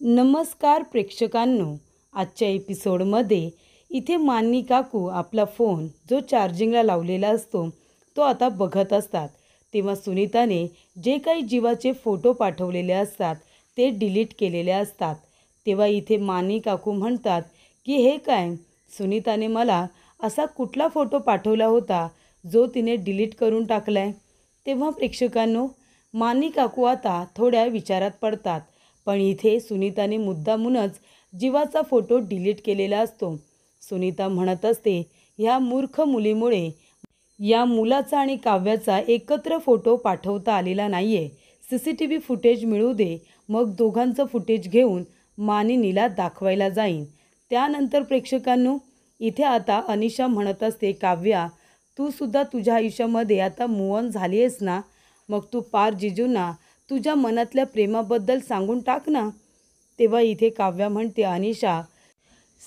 नमस्कार प्रेक्षकांनो, आजच्या एपिसोडमध्ये इथे मान्नी काकू आपला फोन जो चार्जिंगला लावलेला असतो तो आता बघत असतात. तेव्हा सुनीताने जे काही जीवाचे फोटो पाठवलेले असतात ते डिलीट केलेले असतात. तेव्हा इथे मान्नी काकू म्हणतात की हे काय, सुनीताने मला असा कुठला फोटो पाठवला होता जो तिने डिलीट करून टाकलाय. तेव्हा प्रेक्षकांनो, मान्नी काकू आता थोड्या विचारात पडतात. पण इथे सुनीताने मुद्दामूनच जीवाचा फोटो डिलीट केलेला असतो. सुनीता म्हणत असते, ह्या मूर्ख मुलीमुळे या मुलाचा आणि काव्याचा एकत्र फोटो पाठवता आलेला नाही आहे. CCTV फुटेज मिळू दे, मग दोघांचं फुटेज घेऊन मानिनीला दाखवायला जाईन. त्यानंतर प्रेक्षकांनो, इथे आता अनिशा म्हणत असते, काव्या तू सुद्धा तुझ्या आयुष्यामध्ये आता मूव ऑन झाली आहेस ना, मग तू पार जिजूंना तुझ्या मनातल्या प्रेमाबद्दल सांगून टाक ना. तेव्हा इथे काव्या म्हणते, अनिशा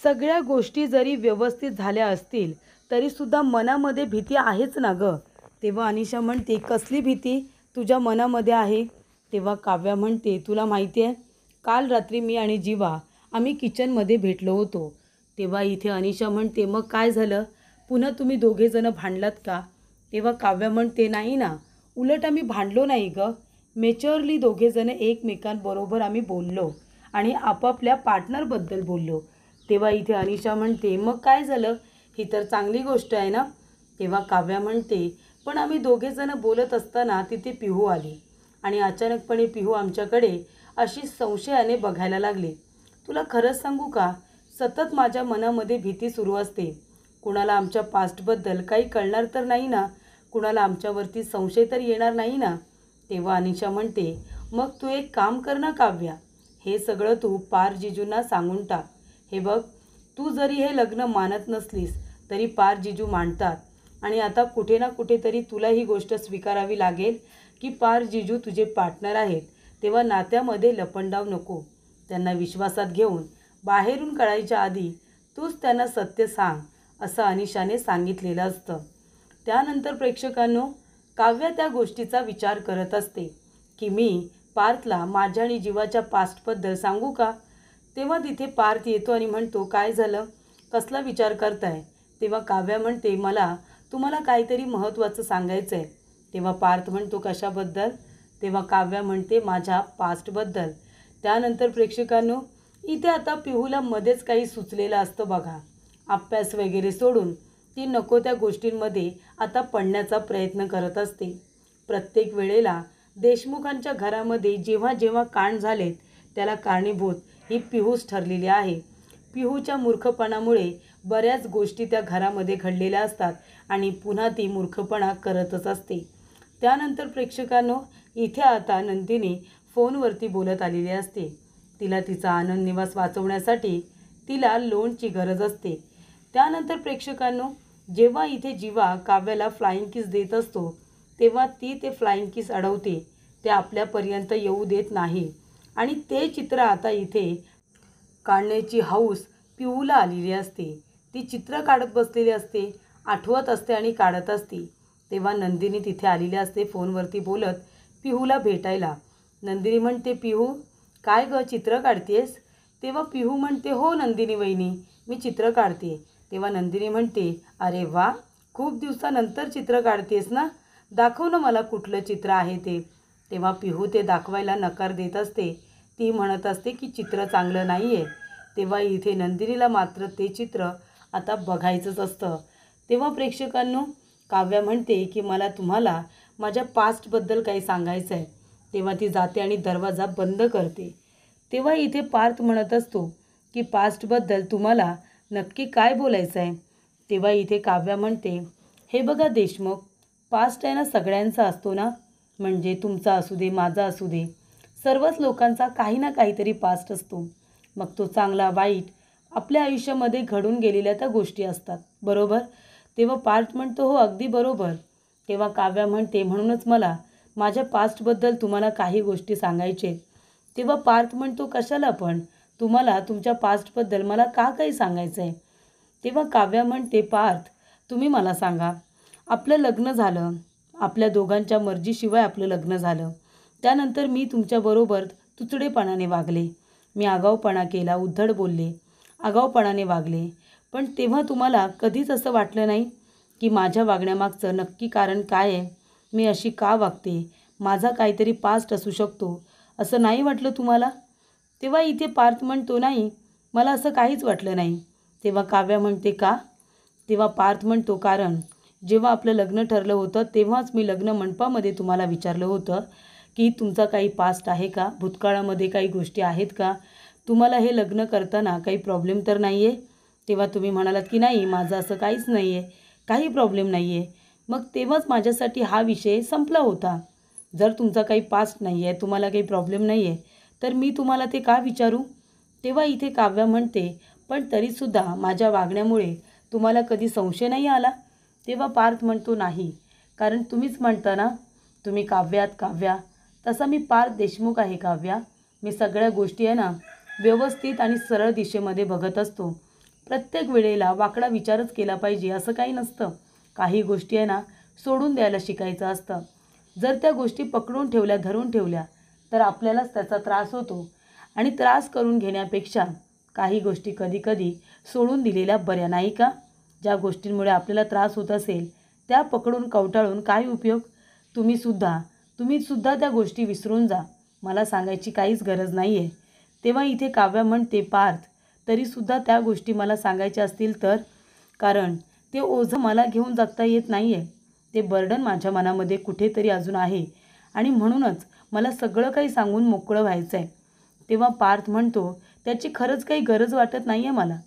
सगळ्या गोष्टी जरी व्यवस्थित झाल्या असतील तरीसुद्धा मनामध्ये भीती आहेच ना गं. तेव्हा अनिशा म्हणते, कसली भीती तुझ्या मनामध्ये आहे. तेव्हा काव्या म्हणते, तुला माहिती आहे काल रात्री मी आणि जीवा आम्ही किचनमध्ये भेटलो होतो. तेव्हा इथे अनिशा म्हणते, मग काय झालं, पुन्हा तुम्ही दोघेजणं भांडलात का. तेव्हा काव्या म्हणते, नाही ना, उलट आम्ही भांडलो नाही गं, मॅच्युअरली दोघेजणं एकमेकांबरोबर आम्ही बोललो आणि आपापल्या पार्टनरबद्दल बोललो. तेव्हा इथे अनिशा म्हणते, मग काय झालं, ही तर चांगली गोष्ट आहे ना. तेव्हा काव्या म्हणते, पण आम्ही दोघेजणं बोलत असताना तिथे पिहू आली आणि अचानकपणे पिहू आमच्याकडे अशी संशयाने बघायला लागली. तुला खरंच सांगू का, सतत माझ्या मनामध्ये भीती सुरू असते. कुणाला आमच्या पास्टबद्दल काही कळणार तर नाही ना, कुणाला आमच्यावरती संशय तर येणार नाही ना. तेव्हा अनिशा म्हणते, मग तू एक काम कर ना काव्या, हे सगळं तू पार जिजूंना सांगून टाक. हे बघ, तू जरी हे लग्न मानत नसलीस तरी पार जिजू मानतात आणि आता कुठे ना कुठेतरी तुला ही गोष्ट स्वीकारावी लागेल की पार जिजू तुझे पार्टनर आहेत. तेव्हा नात्यामध्ये लपंडाव नको, त्यांना विश्वासात घेऊन बाहेरून कळायच्या आधी तूच त्यांना सत्य सांग, असं अनिशाने सांगितलेलं असतं. त्यानंतर प्रेक्षकांनो, काव्या त्या गोष्टीचा विचार करत असते की मी पार्थला माझ्या आणि जीवाच्या पास्टबद्दल सांगू का. तेव्हा तिथे पार्थ येतो आणि म्हणतो, काय झालं, कसला विचार करताय. तेव्हा काव्या म्हणते, मला तुम्हाला काहीतरी महत्त्वाचं सांगायचं आहे. तेव्हा पार्थ म्हणतो, कशाबद्दल. तेव्हा काव्या म्हणते, माझ्या पास्टबद्दल. त्यानंतर प्रेक्षकांनो, इथे आता पिहूला मध्येच काही सुचलेलं असतं बघा. अभ्यास वगैरे सोडून ती नको त्या गोष्टींमध्ये आता पडण्याचा प्रयत्न करत असते. प्रत्येक वेळेला देशमुखांच्या घरामध्ये जेव्हा जेव्हा कांड झालेत त्याला कारणीभूत ही पिहूच ठरलेली आहे. पिहूच्या मूर्खपणामुळे बऱ्याच गोष्टी त्या घरामध्ये घडलेल्या असतात आणि पुन्हा ती मूर्खपणा करतच असते. त्यानंतर प्रेक्षकांनो, इथे आता नंदिनी फोनवरती बोलत आलेली असते. तिला तिचा आनंद निवास वाचवण्यासाठी तिला लोनची गरज असते. त्यानंतर प्रेक्षकांनो, जेव्हा इथे जीवा काव्याला फ्लाइंग किस देत असतो तेव्हा ती ते फ्लाइंग किस अडवते, ते आपल्यापर्यंत येऊ देत नाही आणि ते चित्र आता इथे काढण्याची हौस पिहूला आलेली असते. ती चित्र काढत बसलेली असते, आठवत असते आणि काढत असते. तेव्हा नंदिनी तिथे आलेली असते फोनवरती बोलत पिहूला भेटायला. नंदिनी म्हणते, पिहू काय गं, चित्र काढतेस. तेव्हा पिहू म्हणते, हो नंदिनी वहिनी, मी चित्र काढते. तेव्हा नंदिनी म्हणते, अरे वा, खूप दिवसानंतर चित्र काढतेस ना, दाखव ना मला कुठलं चित्र आहे ते. तेव्हा पिहू ते दाखवायला नकार देत असते. ती म्हणत असते की चित्र चांगलं नाही आहे. तेव्हा इथे नंदिनीला मात्र ते चित्र आता बघायचंच असतं. तेव्हा प्रेक्षकांनो, काव्या म्हणते की मला तुम्हाला माझ्या पास्टबद्दल काही सांगायचं आहे. तेव्हा ती जाते आणि दरवाजा बंद करते. तेव्हा इथे पार्थ म्हणत असतो की पास्टबद्दल तुम्हाला नक्की काय बोलायचं आहे. तेव्हा इथे काव्या म्हणते, हे बघा देशमुख, पास्ट आहे ना सगळ्यांचा असतो ना, म्हणजे तुमचा असू दे, माझा असू दे, सर्वच लोकांचा काही ना काहीतरी पास्ट असतो. मग तो चांगला वाईट आपल्या आयुष्यामध्ये घडून गेलेल्या त्या गोष्टी असतात, बरोबर. तेव्हा पार्थ म्हणतो, हो अगदी बरोबर. तेव्हा काव्या म्हणते, म्हणूनच मला माझ्या पास्टबद्दल तुम्हाला काही गोष्टी सांगायचे. तेव्हा पार्थ म्हणतो, कशाला पण, तुम्हाला तुमच्या पास्टबद्दल मला का काही सांगायचं आहे. तेव्हा काव्या म्हणते, पार्थ तुम्ही मला सांगा, आपलं लग्न झालं, आपल्या दोघांच्या मर्जीशिवाय आपलं लग्न झालं, त्यानंतर मी तुमच्याबरोबर तुचडेपणाने वागले मी आगाऊपणा केला, उद्धट बोलले, आगाऊपणाने वागले. पण तेव्हा तुम्हाला कधीच असं वाटलं नाही की माझ्या वागण्यामागचं नक्की कारण काय आहे? मी अशी का वागते? माझा काहीतरी पास्ट असू शकतो, असं नाही वाटलं तुम्हाला? तेव्हा इथे पार्थ म्हणतो, नाही, मला असं काहीच वाटलं नाही. तेव्हा काव्या म्हणते, का? तेव्हा पार्थ म्हणतो, कारण जेव्हा आपलं लग्न ठरलं होतं तेव्हाच मी लग्न मंडपामध्ये तुम्हाला विचारलं होतं की तुमचा काही पास्ट आहे का? भूतकाळामध्ये काही गोष्टी आहेत का? तुम्हाला हे लग्न करताना काही प्रॉब्लेम तर नाही आहे? तेव्हा तुम्ही म्हणालात की नाही, माझं असं काहीच नाही आहे, काही प्रॉब्लेम नाही आहे. मग तेव्हाच माझ्यासाठी हा विषय संपला होता. जर तुमचा काही पास्ट नाही आहे, तुम्हाला काही प्रॉब्लेम नाही आहे, तर मी तुम्हाला ते का विचारू? तेव्हा इथे काव्या म्हणते, पण तरीसुद्धा माझ्या वागण्यामुळे तुम्हाला कधी संशय नाही आला? तेव्हा पार्थ म्हणतो, नाही, कारण तुम्हीच म्हणता ना, तुम्ही काव्यात काव्या, तसा मी पार्थ देशमुख आहे काव्या. मी सगळ्या गोष्टी आहे ना व्यवस्थित आणि सरळ दिशेमध्ये बघत असतो. प्रत्येक वेळेला वाकडा विचारच केला पाहिजे असं काही नसतं. काही गोष्टी आहे ना सोडून द्यायला शिकायचं असतं. जर त्या गोष्टी पकडून ठेवल्या, धरून ठेवल्या, तर आपल्यालाच त्याचा त्रास होतो. आणि त्रास करून घेण्यापेक्षा काही गोष्टी कधीकधी सोडून दिलेल्या बऱ्या, नाही का? ज्या गोष्टींमुळे आपल्याला त्रास होत असेल त्या पकडून कवटाळून काय उपयोग? तुम्ही सुद्धा त्या गोष्टी विसरून जा. मला सांगायची काहीच गरज नाही आहे. तेव्हा इथे काव्या म्हणते, पार्थ, तरीसुद्धा त्या गोष्टी मला सांगायच्या असतील तर? कारण ते ओझं मला घेऊन जगता येत नाही आहे. ते बर्डन माझ्या मनामध्ये कुठेतरी अजून आहे आणि म्हणूनच मला सगळं काही सांगून मोकळं व्हायचं आहे. तेव्हा पार्थ म्हणतो, त्याची खरंच काही गरज वाटत नाही आहे मला.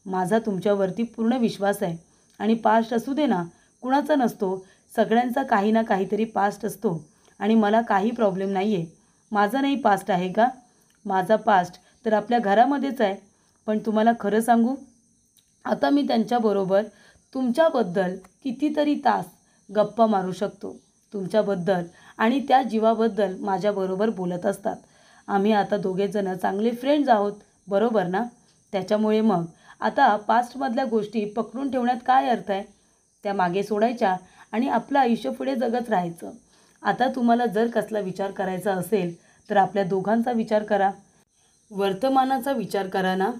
माझा तुमच्यावरती पूर्ण विश्वास आहे. आणि पास्ट असू दे ना, कुणाचा नसतो, सगळ्यांचा काही ना काहीतरी पास्ट असतो. आणि मला काही प्रॉब्लेम नाही आहे. माझा नाही पास्ट आहे का? माझा पास्ट तर आपल्या घरामध्येच आहे. पण तुम्हाला खरं सांगू, आता मी त्यांच्याबरोबर तुमच्याबद्दल कितीतरी तास गप्पा मारू शकतो. तुमच्याबद्दल आणि त्या जीवाबद्दल माझ्याबरोबर बोलत असतात. आम्ही आता दोघेजणं चांगले फ्रेंड्स आहोत, बरोबर ना? त्याच्यामुळे मग आता पास्टमधल्या गोष्टी पकडून ठेवण्यात काय अर्थ आहे? त्या मागे सोडायच्या आणि आपलं आयुष्य पुढे जगत राहायचं. आता तुम्हाला जर कसला विचार करायचा असेल तर आपल्या दोघांचा विचार करा, वर्तमानाचा विचार करा ना.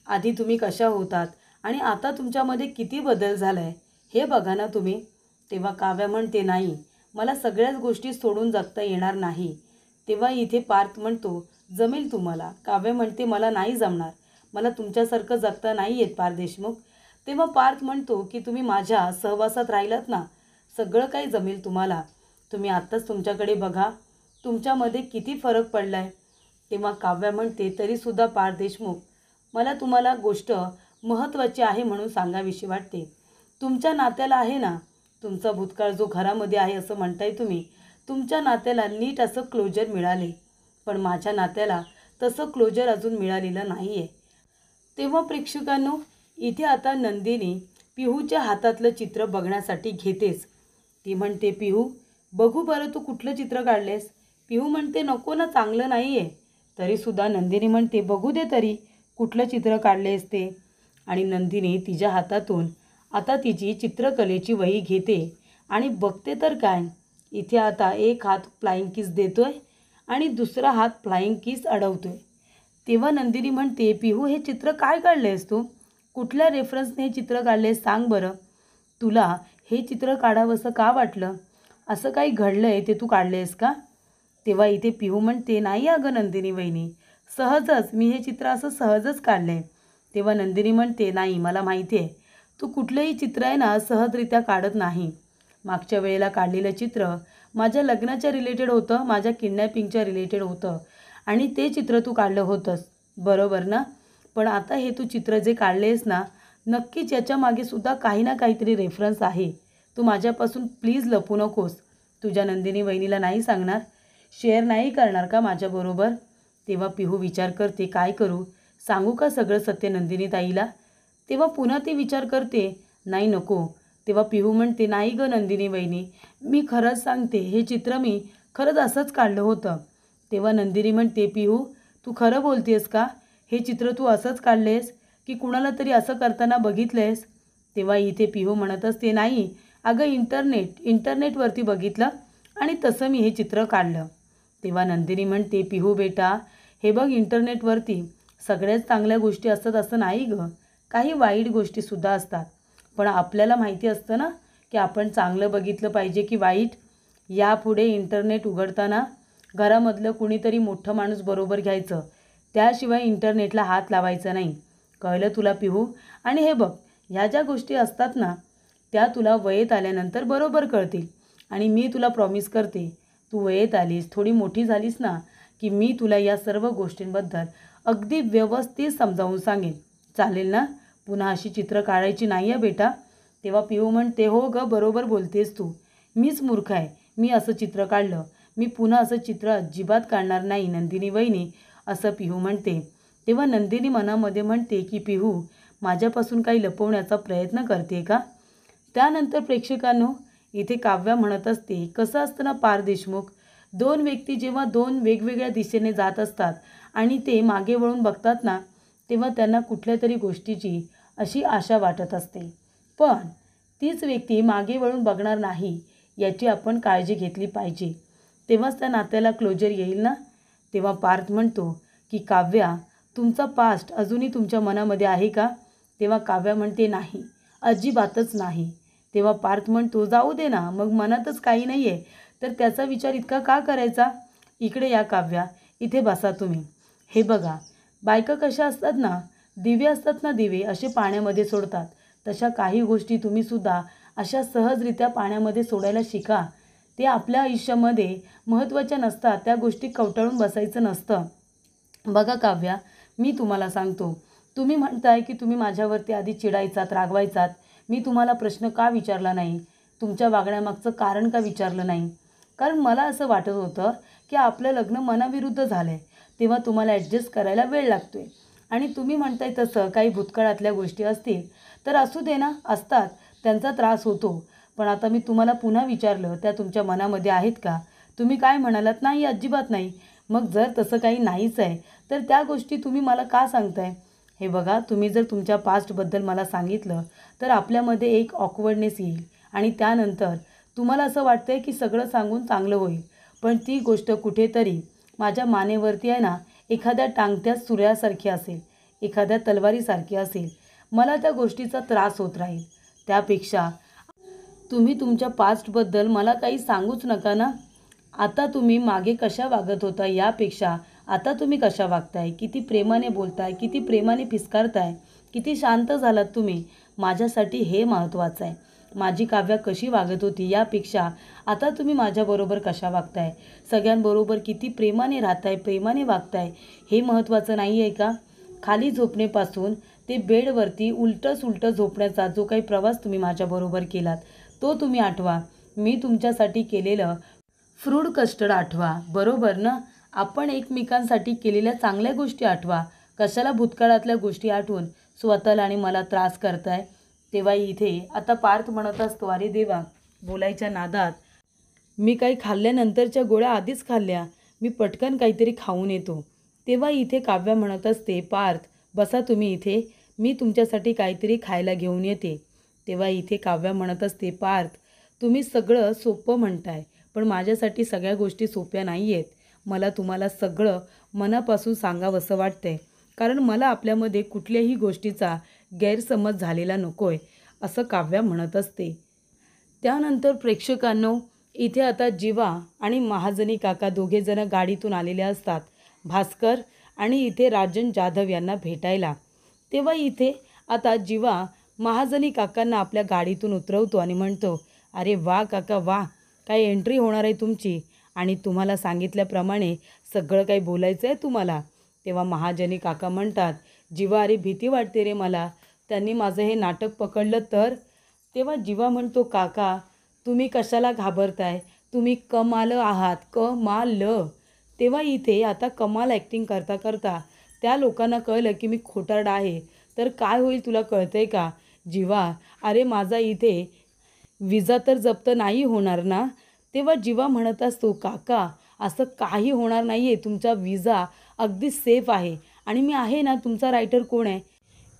आधी तुम्ही कशा होतात आणि आता तुमच्यामध्ये किती बदल झाला आहे हे बघा ना तुम्ही. तेव्हा काव्या म्हणते, नाही, मला सगळ्याच गोष्टी सोडून जगता येणार नाही. तेव्हा इथे पार्थ म्हणतो, जमेल तुम्हाला. काव्या म्हणते, मला नाही जमणार, मला तुमच्यासारखं जगता नाही येत पार्थ देशमुख. तेव्हा पार्थ म्हणतो की तुम्ही माझ्या सहवासात राहिलात ना, सगळं काही जमेल तुम्हाला. तुम्ही आत्ताच तुमच्याकडे बघा, तुमच्यामध्ये किती फरक पडला आहे. तेव्हा काव्या म्हणते, तरीसुद्धा पार्थ देशमुख, मला तुम्हाला गोष्ट महत्त्वाची आहे म्हणून सांगावीशी वाटते. तुमच्या नात्याला आहे ना, तुमचा भूतकाळ जो घरामध्ये आहे असं म्हणताय तुम्ही, तुमच्या नात्याला नीट असं क्लोजर मिळाले. पण माझ्या नात्याला तसं क्लोजर अजून मिळालेलं नाही आहे. तेव्हा प्रेक्षकांनो, इथे आता नंदिनी पिहूच्या हातातलं चित्र बघण्यासाठी घेतेच. ती म्हणते, पिहू, बघू बरं तू कुठलं चित्र काढलेस? पिहू म्हणते, नको ना, चांगलं नाही आहे. तरीसुद्धा नंदिनी म्हणते, बघू दे तरी कुठलं चित्र काढलेस ते. आणि नंदिनी तिच्या हातातून आता तिची चित्रकलेची वही घेते आणि बघते तर काय, इथे आता एक हात फ्लाइंग किस देतोय आणि दुसरा हात फ्लाइंग किस अडवतोय. तेव्हा नंदिनी म्हणते, पिहू, हे चित्र काय काढलेस तू? कुठल्या रेफरन्सने हे चित्र काढलेस सांग बरं. तुला हे चित्र काढावंसं का वाटलं? असं काही घडलं आहे ते तू काढलेस का? तेव्हा इथे पिहू म्हणते, नाही अगं नंदिनी वहिनी, सहजच मी हे चित्र असं सहजच काढलं आहे. तेव्हा नंदिनी म्हणते, नाही, मला माहिती आहे, तू कुठलंही चित्र आहे ना सहजरित्या काढत नाही. मागच्या वेळेला काढलेलं चित्र माझ्या लग्नाच्या रिलेटेड होतं, माझ्या किडनॅपिंगच्या रिलेटेड होतं आणि ते चित्र तू काढलं होतंस, बरोबर ना? पण आता हे तू चित्र जे काढलेस ना, नक्कीच याच्या मागे सुद्धा काही ना काहीतरी रेफरन्स आहे. तू माझ्यापासून प्लीज लपू नकोस. तुझ्या नंदिनी वहिनीला नाही सांगणार? शेअर नाही करणार का माझ्याबरोबर? तेव्हा पिहू विचार करते, काय करू? सांगू का सगळं सत्य नंदिनी ताईला? तेव्हा पुन्हा ती विचार करते, नाही, नको. तेव्हा पिहू म्हणते, नाही गं नंदिनी वहिनी, मी खरंच सांगते, हे चित्र मी खरंच असंच काढलं होतं. तेव्हा नंदिनी म्हणते, पिहू, तू खरं बोलतेस का? हे चित्र तू असंच काढलेस की कुणाला तरी असं करताना बघितलेस? तेव्हा इथे पिहू म्हणत असते, नाही अगं, इंटरनेटवरती बघितलं आणि तसं मी हे चित्र काढलं. तेव्हा नंदिनी म्हणते, पिहू बेटा, हे बघ, इंटरनेटवरती सगळ्याच चांगल्या गोष्टी असतात असं नाही गं, काही वाईट गोष्टीसुद्धा असतात. पण आपल्याला माहिती असतं ना की आपण चांगलं बघितलं पाहिजे की वाईट. यापुढे इंटरनेट उघडताना घरामधलं कुणीतरी मोठं माणूस बरोबर घ्यायचं, त्याशिवाय इंटरनेटला हात लावायचा नाही. कळलं तुला पिहू? आणि हे बघ, ह्या ज्या गोष्टी असतात ना त्या तुला वयेत आल्यानंतर बरोबर कळतील. आणि मी तुला प्रॉमिस करते, तू वयेत आलीस, थोडी मोठी झालीस ना की मी तुला या सर्व गोष्टींबद्दल अगदी व्यवस्थित समजावून सांगेन. चालेल ना? पुन्हा अशी चित्र काढायची नाही आहे बेटा. तेव्हा पिहू म्हणते, हो गं, बरोबर बोलतेस तू, मीच मूर्ख आहे, मी असं चित्र काढलं, मी पुन्हा असं चित्र अजिबात काढणार नाही नंदिनी वहिनी, असं पिहू म्हणते. तेव्हा नंदिनी मनामध्ये म्हणते की पिहू माझ्यापासून काही लपवण्याचा प्रयत्न करते का? त्यानंतर प्रेक्षकांनो, इथे काव्या म्हणत असते, कसं असतं ना पार देशमुख, दोन व्यक्ती जेव्हा दोन वेगवेगळ्या दिशेने जात असतात आणि ते मागे वळून बघतात ना तेव्हा त्यांना कुठल्या तरी गोष्टीची अशी आशा वाटत असते. पण तीच व्यक्ती मागे वळून बघणार नाही याची आपण काळजी घेतली पाहिजे, तेव्हाच त्या नात्याला क्लोजर येईल ना. तेव्हा पार्थ म्हणतो की काव्या, तुमचा पास्ट अजूनही तुमच्या मनामध्ये आहे का? तेव्हा काव्या म्हणते, नाही, अजिबातच नाही. तेव्हा पार्थ म्हणतो, जाऊ दे ना, मग मनातच काही नाही आहे तर त्याचा विचार इतका का करायचा? इकडे या काव्या, इथे बसा तुम्ही. हे बघा, बायका कशा असतात ना, दिवे असतात ना, दिवे असे पाण्यामध्ये सोडतात, तशा काही गोष्टी तुम्हीसुद्धा अशा सहजरित्या पाण्यामध्ये सोडायला शिका. ते आपल्या आयुष्यामध्ये महत्त्वाच्या नसतात, त्या गोष्टी कवटाळून बसायचं नसतं. बघा काव्या, मी तुम्हाला सांगतो, तुम्ही म्हणताय की तुम्ही माझ्यावरती आधी चिडायचात, रागवायचात, मी तुम्हाला प्रश्न का विचारला नाही, तुमच्या वागण्यामागचं कारण का विचारलं नाही? कारण मला असं वाटत होतं की आपलं लग्न मनाविरुद्ध झालं आहे, तेव्हा तुम्हाला ॲडजस्ट करायला वेळ लागतो आहे. आणि तुम्ही म्हणताय तसं काही भूतकाळातल्या गोष्टी असतील तर असू दे ना, असतात, त्यांचा त्रास होतो. पण आता मी तुम्हाला पुन्हा विचारलं, त्या तुमच्या मनामध्ये आहेत का? तुम्ही काय म्हणालात, नाही, अजिबात नाही. मग जर तसं काही नाहीच आहे तर त्या गोष्टी तुम्ही मला का सांगताय? हे बघा, तुम्ही जर तुमच्या पास्टबद्दल मला सांगितलं तर आपल्यामध्ये एक ऑकवर्डनेस येईल आणि त्यानंतर तुम्हाला असं वाटतंय की सगळं सांगून चांगलं होईल. पण ती गोष्ट कुठेतरी माझ्या मानेवरती आहे ना एखाद्या टांगत्या सूर्यासारखी असेल, एखाद्या तलवारीसारखी असेल. मला त्या गोष्टीचा त्रास होत राहील. त्यापेक्षा तुम्ही तुमच्या पास्टबद्दल मला काही सांगूच नका ना. आता तुम्ही मागे कशा वागत होता यापेक्षा आता तुम्ही कशा वागताय, किती प्रेमाने बोलताय, किती प्रेमाने फिस्कारताय, किती शांत झालात तुम्ही, माझ्यासाठी हे महत्त्वाचं आहे. माझी काव्या कशी वागत होती यापेक्षा आता तुम्ही माझ्याबरोबर कशा वागताय, सगळ्यांबरोबर किती प्रेमाने राहताय, प्रेमाने वागताय, हे महत्त्वाचं नाही आहे का? खाली झोपण्यापासून ते बेडवरती उलटं सुलटं झोपण्याचा जो काही प्रवास तुम्ही माझ्याबरोबर केलात तो तुम्ही आठवा. मी तुमच्यासाठी केलेलं फ्रूट कस्टर्ड आठवा, बरोबर ना? आपण एकमेकांसाठी केलेल्या चांगल्या गोष्टी आठवा. कशाला भूतकाळातल्या गोष्टी आठवून स्वतःला आणि मला त्रास करताय? तेव्हा इथे आता पार्थ म्हणत असतो, अरे देवा, बोलायच्या नादात मी काही खाल्ल्यानंतरच्या गोळ्या आधीच खाल्ल्या, मी पटकन काहीतरी खाऊन येतो. तेव्हा इथे काव्या म्हणत असते, पार्थ बसा तुम्ही इथे, मी तुमच्यासाठी काहीतरी खायला घेऊन येते. तेव्हा इथे काव्या म्हणत असते, पार्थ तुम्ही सगळं सोपं म्हणताय, पण माझ्यासाठी सगळ्या गोष्टी सोप्या नाही आहेत. मला तुम्हाला सगळं मनापासून सांगावंसं वाटतंय, कारण मला आपल्यामध्ये कुठल्याही गोष्टीचा गैरसमज झालेला नको आहे, असं काव्या म्हणत असते. त्यानंतर प्रेक्षकांनो, इथे आता जीवा आणि महाजनी काका दोघेजणं गाडीतून आलेले असतात भास्कर आणि इथे राजन जाधव यांना भेटायला. तेव्हा इथे आता जीवा महाजनी काकांना आपल्या गाडीतून उतरवतो आणि म्हणतो, अरे वा काका वा, काय एंट्री होणार आहे तुमची, आणि तुम्हाला सांगितल्याप्रमाणे सगळं काही बोलायचं आहे तुम्हाला. तेव्हा महाजनी काका म्हणतात, जीवा अरे भीती वाटते रे मला, त्यांनी माझं हे नाटक पकडलं तर. तेव्हा जीवा म्हणतो, काका तुम्ही कशाला घाबरताय, तुम्ही कमाल आहात, कमाल. तेव्हा इथे आता कमाल ॲक्टिंग करता करता त्या लोकांना कळलं की मी खोटारडा आहे, तर काय होईल तुला कळतंय का जीवा? अरे माझा इथे विजा तर जप्त नाही होणार ना? तेव्हा जीवा म्हणत असतो, काका असं काही होणार नाही आहे, तुमचा विजा अगदी सेफ आहे आणि मी आहे ना. तुमचा रायटर कोण आहे?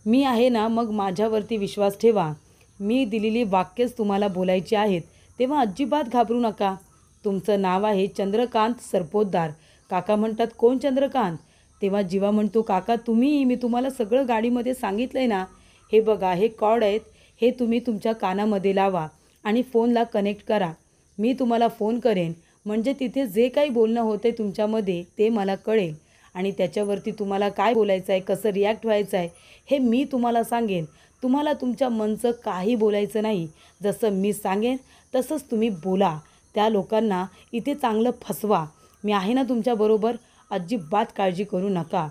मी आहे ना. मग माझ्यावरती विश्वास ठेवा, मी दिलेली वाक्यच तुम्हाला बोलायची आहेत, तेव्हा अजिबात घाबरू नका. तुमचं नाव आहे चंद्रकांत सरपोतदार. काका म्हणतात, कोण चंद्रकांत? तेव्हा जीवा म्हणतो, काका मी तुम्हाला सगळं गाडीमध्ये सांगितलं आहे ना. हे बघा, हे कॉर्ड आहेत, हे तुम्ही तुमच्या कानामध्ये लावा आणि फोनला कनेक्ट करा. मी तुम्हाला फोन करेन, म्हणजे तिथे जे काही बोलणं होतं आहे तुमच्यामध्ये ते मला कळेल आणि त्याच्यावरती तुम्हाला काय बोलायचं आहे, कसं रिॲक्ट व्हायचं आहे हे मी तुम्हाला सांगेन. तुम्हाला तुमच्या मनचं काही बोलायचं नाही. जसं मी सांगेन तसंच तुम्ही बोला. त्या लोकांना इथे चांगलं फसवा. मी आहे ना तुमच्याबरोबर, अजिबात काळजी करू नका.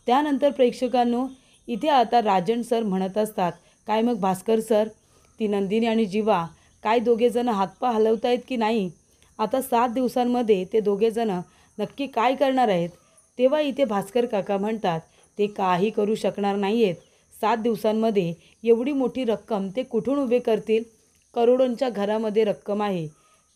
त्यानंतर प्रेक्षकांनो, इथे आता राजन सर म्हणत असतात, काय मग भास्कर सर, ती नंदिनी आणि जीवा काय दोघेजणं हातपाय हलवत आहेत की नाही? आता 7 दिवसांमध्ये ते दोघेजणं नक्की काय करणार आहेत? तेव्हा इथे भास्कर काका म्हणतात, ते काही करू शकणार नाही आहेत. 7 दिवसांमध्ये एवढी मोठी रक्कम ते कुठून उभे करतील? करोडोंच्या घरामध्ये रक्कम आहे.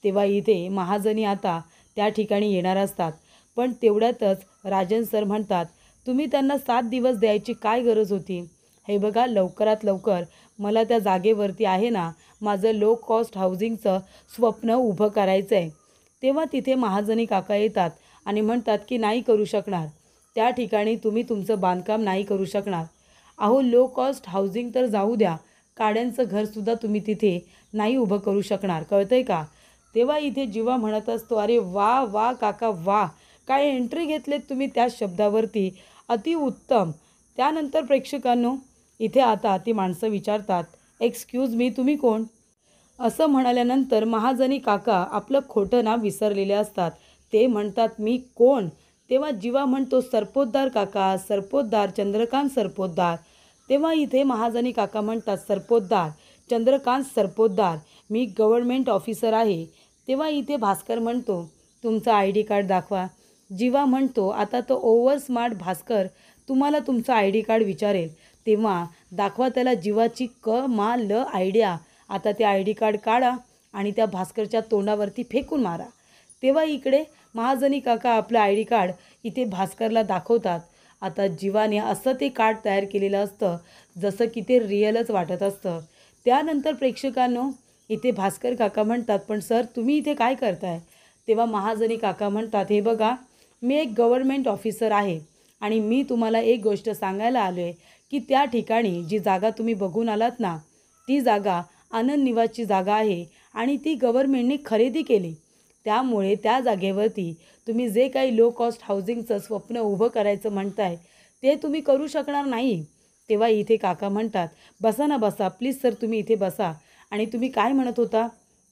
तेव्हा इथे महाजनी आता त्या ठिकाणी येणार असतात. पण तेवढ्यातच राजन सर म्हणतात, तुम्ही त्यांना 7 दिवस द्यायची काय गरज होती? हे बघा, लवकरात लवकर मला त्या जागेवरती आहे ना माझं लो कॉस्ट हाऊसिंगचं स्वप्न उभं करायचं आहे. तेव्हा तिथे महाजनी काका येतात आणि म्हणतात की नाही करू शकणार. त्या ठिकाणी तुम्ही तुमचं बांधकाम नाही करू शकणार. अहो, लो कॉस्ट हाऊसिंग तर जाऊ द्या, काड्यांचं घरसुद्धा तुम्ही तिथे नाही उभं करू शकणार, कळतं आहे का? तेव्हा इथे जीवा म्हणत असतो, अरे वा वा काका वा, काय एंट्री घेतलेत तुम्ही त्या शब्दावरती, अतिउत्तम. त्यानंतर प्रेक्षकांनो, इथे आता ती माणसं विचारतात, एक्सक्यूज मी, तुम्ही कोण? असं म्हणाल्यानंतर महाजनी काका आपलं खोटं नाव विसरलेले असतात. ते म्हणतात, मी कोण? तेव्हा जीवा म्हणतो, सरपोतदार काका, सरपोतदार चंद्रकांत सरपोतदार. तेव्हा इथे महाजनी काका म्हणतात, सरपोतदार चंद्रकांत सरपोतदार, मी गव्हर्नमेंट ऑफिसर आहे. तेव्हा इथे भास्कर म्हणतो, तुमचं ID कार्ड दाखवा. जीवा म्हणतो, आता तो ओव्हर स्मार्ट भास्कर तुम्हाला तुमचं ID कार्ड विचारेल, तेव्हा दाखवा त्याला जीवाची कमाल आयडिया. आता ते ID कार्ड काढा आणि त्या भास्करच्या तोंडावरती फेकून मारा. तेव्हा इकडे महाजनी काका आपलं ID कार्ड इथे भास्करला दाखवतात. आता जीवाने असं ते कार्ड तयार केलेलं असतं जसं की ते रिअलच वाटत असतं. त्यानंतर प्रेक्षकांनो, इथे भास्कर काका म्हणतात, पण सर तुम्ही इथे काय करताय? तेव्हा महाजनी काका म्हणतात, हे बघा, मी एक गव्हर्नमेंट ऑफिसर आहे आणि मी तुम्हाला एक गोष्ट सांगायला आलो आहे की त्या ठिकाणी जी जागा तुम्ही बघून आलात ना, ती जागा आनंद निवासची जागा आहे आणि ती गव्हर्नमेंटने खरेदी केली. त्यामुळे त्या जागेवरती तुम्ही जे काही लो कॉस्ट हाऊसिंगचं स्वप्न उभं करायचं म्हणताय ते तुम्ही करू शकणार नाही. तेव्हा इथे काका म्हणतात, बसा ना बसा, प्लीज सर तुम्ही इथे बसा. आणि तुम्ही काय म्हणत होता?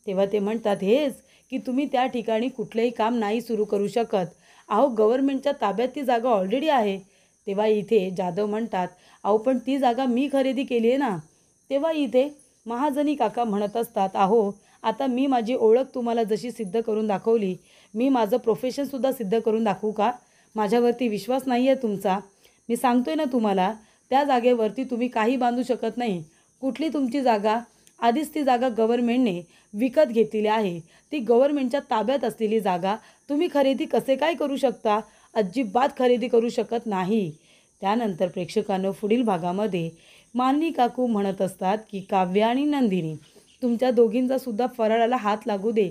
तेव्हा ते म्हणतात, हेच की तुम्ही त्या ठिकाणी कुठलंही काम नाही सुरू करू शकत. अहो, गव्हर्नमेंटच्या ताब्यात ती जागा ऑलरेडी आहे. तेव्हा इथे जाधव म्हणतात, अहो पण ती जागा मी खरेदी केली आहे ना. तेव्हा इथे महाजनी काका म्हणत असतात, अहो आता मी माझी ओळख तुम्हाला जशी सिद्ध करून दाखवली, मी माझं प्रोफेशनसुद्धा सिद्ध करून दाखवू का? माझ्यावरती विश्वास नाही आहे तुमचा? मी सांगतोय ना तुम्हाला, त्या जागेवरती तुम्ही काही बांधू शकत नाही. कुठली तुमची जागा? आधीच ती जागा गव्हर्नमेंटने विकत घेतलेली आहे. ती गव्हर्नमेंटच्या ताब्यात असलेली जागा तुम्ही खरेदी कसे काय करू शकता? अजिबात खरेदी करू शकत नाही. त्यानंतर प्रेक्षकांनो, पुढील भागामध्ये माननी काकू म्हणत असतात की काव्या आणि नंदिनी, तुमच्या दोघींचा सुद्धा फराळाला हात लागू दे.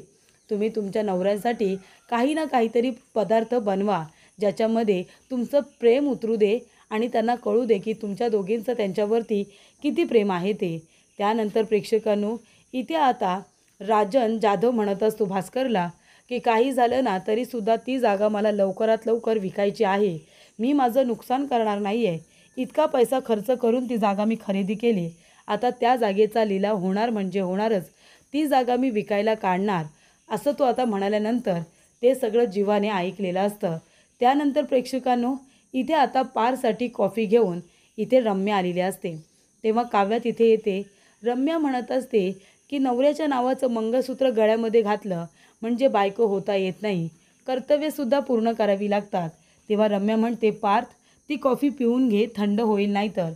तुम्ही तुमच्या नवऱ्यांसाठी काही ना काहीतरी पदार्थ बनवा ज्याच्यामध्ये तुमचं प्रेम उतरू दे आणि त्यांना कळू दे की तुमच्या दोघींचं त्यांच्यावरती किती प्रेम आहे ते. त्यानंतर प्रेक्षकांनो, इथे आता राजन जाधव म्हणत असतो भास्करला की काही झालं ना तरीसुद्धा ती जागा मला लवकरात लवकर विकायची आहे. मी माझं नुकसान करणार नाही आहे. इतका पैसा खर्च करून ती जागा मी खरेदी केली. आता त्या जागेचा लिलाव होणार म्हणजे होणारच. ती जागा मी विकायला काढणार, असं तो आता म्हणाल्यानंतर ते सगळं जीवाने ऐकलेलं असतं. त्यानंतर प्रेक्षकांनो, इथे आता पारसाठी कॉफी घेऊन इथे रम्या आलेली असते. तेव्हा काव्या तिथे येते. रम्या म्हणत असते की नवऱ्याच्या नावाचं मंगळसूत्र गळ्यामध्ये घातलं म्हणजे बायको होता येत नाही, कर्तव्यसुद्धा पूर्ण करावी लागतात. तेव्हा रम्या म्हणते, पार्थ ती कॉफी पिऊन घे, थंड होईल नाही तर.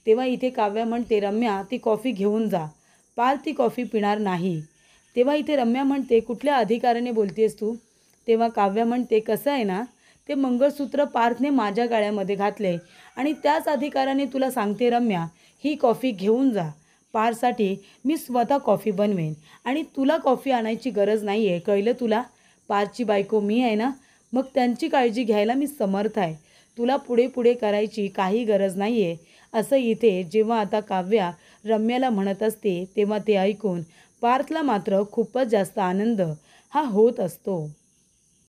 तेव्हा इथे काव्या म्हणते, रम्या ती कॉफी घेऊन जा. पार्थ ती कॉफी पिणार नाही. तेव्हा इथे रम्या म्हणते, कुठल्या अधिकाराने बोलतेस तू? तेव्हा काव्या म्हणते, कसं आहे ना, ते मंगळसूत्र पार्थने माझ्या गळ्यामध्ये घातले आणि त्याच अधिकाराने तुला सांगते रम्या, ही कॉफी घेऊन जा. पार्थसाठी मी स्वतः कॉफी बनवेन आणि तुला कॉफी आणायची गरज नाही आहे, कळलं तुला? पार्थची बायको मी आहे ना, मग त्यांची काळजी घ्यायला मी समर्थ आहे. तुला पुढे पुढे करायची काही गरज नाही आहे, असं इथे जेव्हा आता काव्या रम्याला म्हणत असते तेव्हा ते ऐकून पार्थला मात्र खूपच जास्त आनंद हा होत असतो.